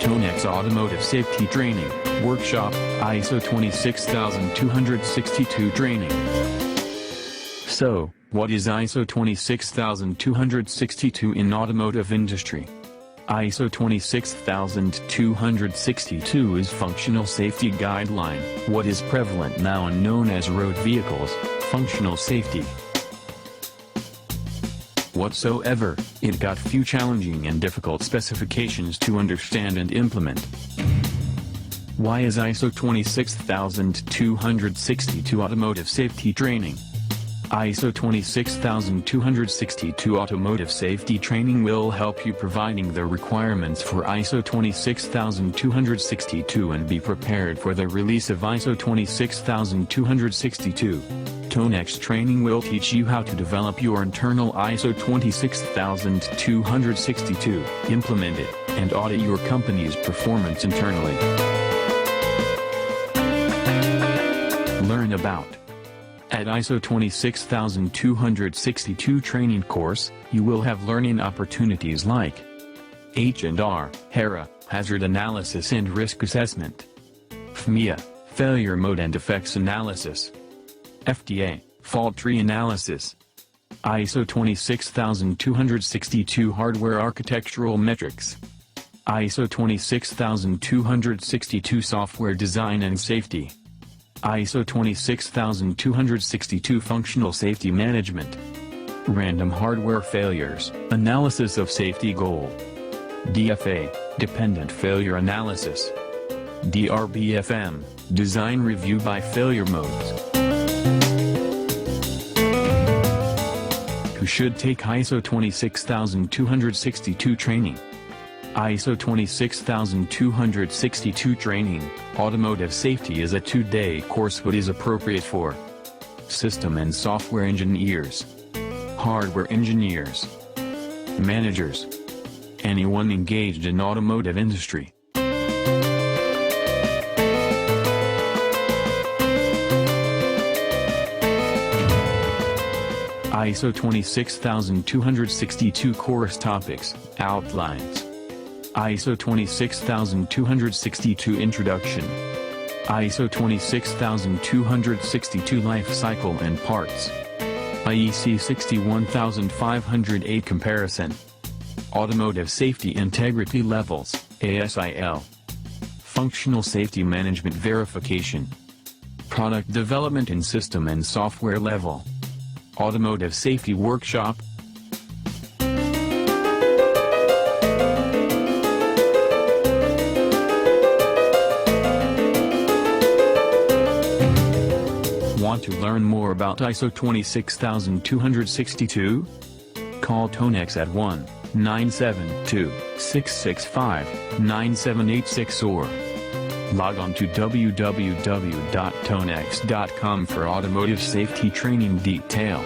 Tonex Automotive Safety Training, Workshop, ISO 26262 Training. So, what is ISO 26262 in automotive industry? ISO 26262 is Functional Safety Guideline, what is prevalent now and known as road vehicles, functional safety. Whatsoever, it got few challenging and difficult specifications to understand and implement. Why is ISO 26262 Automotive Safety Training? ISO 26262 Automotive Safety Training will help you providing the requirements for ISO 26262 and be prepared for the release of ISO 26262. Tonex training will teach you how to develop your internal ISO 26262, implement it, and audit your company's performance internally. Learn about. At ISO 26262 training course, you will have learning opportunities like H&R, HERA, Hazard Analysis and Risk Assessment, FMEA, Failure Mode and Effects Analysis, FDA, Fault Tree Analysis, ISO 26262 Hardware Architectural Metrics, ISO 26262 Software Design and Safety, ISO 26262 Functional Safety Management, Random Hardware Failures, Analysis of Safety Goal, DFA, Dependent Failure Analysis, DRBFM, Design Review by Failure Modes. Who should take ISO 26262 training? ISO 26262 training, automotive safety is a 2-day course but is appropriate for system and software engineers, hardware engineers, managers, anyone engaged in automotive industry. ISO 26262 course topics, outlines. ISO 26262 Introduction. ISO 26262 Life Cycle and Parts. IEC 61508 Comparison. Automotive Safety Integrity Levels, ASIL. Functional Safety Management Verification. Product Development and System and Software Level. Automotive Safety Workshop. Want to learn more about ISO 26262? Call Tonex at 1-972-665-9786 or log on to www.tonex.com for automotive safety training detail.